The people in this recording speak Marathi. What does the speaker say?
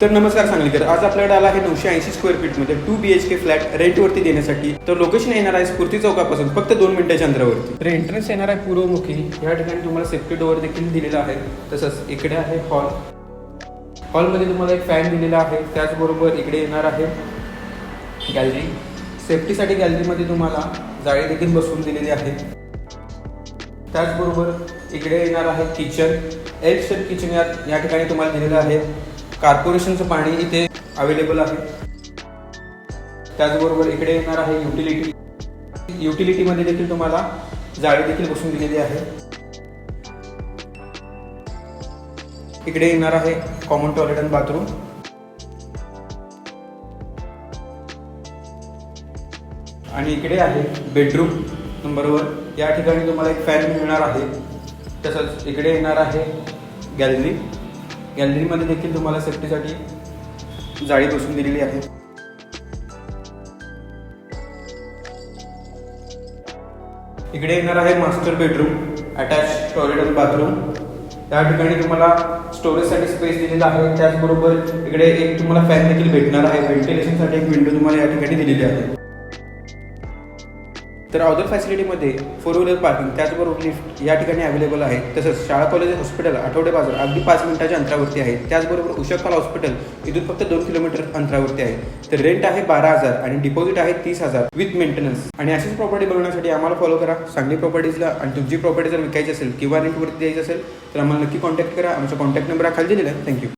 तर नमस्कार सांगलीकर, आज आपल्याकडे आला आहे 980 स्क्वेअर फीटमध्ये 2 BHK फ्लॅट रेंटवरती देण्यासाठी. तर लोकेशन येणार आहे स्फूर्ती चौकापासून फक्त 2 मिनिटाच्या अंतरावरती. तर एंट्रन्स येणार आहे पूर्वमुखी. या ठिकाणी तुम्हाला सेफ्टी डोअर देखील दिलेला आहे. तसंच इकडे आहे हॉल. हॉलमध्ये तुम्हाला एक फॅन दिलेला आहे. त्याचबरोबर इकडे येणार आहे गॅलरी. सेफ्टीसाठी गॅलरीमध्ये तुम्हाला जाळी देखील बसवून दिलेली आहे. त्याचबरोबर इकडे येणार आहे किचन. एल शेप किचन या ठिकाणी तुम्हाला दिलेलं आहे. कॉर्पोरेशनचं पाणी इथे अवेलेबल आहे. त्याचबरोबर इकडे येणार आहे युटिलिटीमध्ये देखील तुम्हाला जाळी देखील बसून दिलेली आहे. इकडे येणार आहे कॉमन टॉयलेट आणि बाथरूम. आणि इकडे आहे बेडरूम नंबर 1. या ठिकाणी तुम्हाला एक फॅन मिळणार आहे. तसंच इकडे येणार आहे गॅलरी. गॅलरीमध्ये देखील तुम्हाला सेफ्टीसाठी जाळी बसून दिलेली आहे. इकडे येणार आहे मास्टर बेडरूम, अटॅच टॉयलेट आणि बाथरूम. या ठिकाणी तुम्हाला स्टोरेजसाठी स्पेस दिलेला आहे. त्याचबरोबर इकडे एक तुम्हाला फॅन देखील भेटणार आहे. व्हेंटिलेशनसाठी एक विंडो तुम्हाला या ठिकाणी दिलेली आहे. तर अदर फॅसिलिटीमध्ये 4 व्हीलर पार्किंग, त्याचबरोबर लिफ्ट या ठिकाणी अवेलेबल आहे. तसंच शाळा कॉलेज हॉस्पिटल आठवडे बाजार अगदी 5 मिनिटाच्या अंतरावरती आहे. त्याचबरोबर उषाखाल हॉस्पिटल इथून फक्त 2 किलोमीटर अंतरावरती आहे. तर रेंट आहे 12,000 आणि डिपॉझिट आहे 30,000 विथ मेंटेनन्स. आणि अशीच प्रॉपर्टी बनवण्यासाठी आम्हाला फॉलो करा सांगली प्रॉपर्टीजला. आणि तुमची प्रॉपर्टी जर विकायची असेल किंवा रेंटवरती द्यायची असेल तर आम्हाला नक्की कॉन्टॅक्ट करा. आमचा कॉन्टॅक्ट नंबर खाली दिलेला आहे. थँक्यू.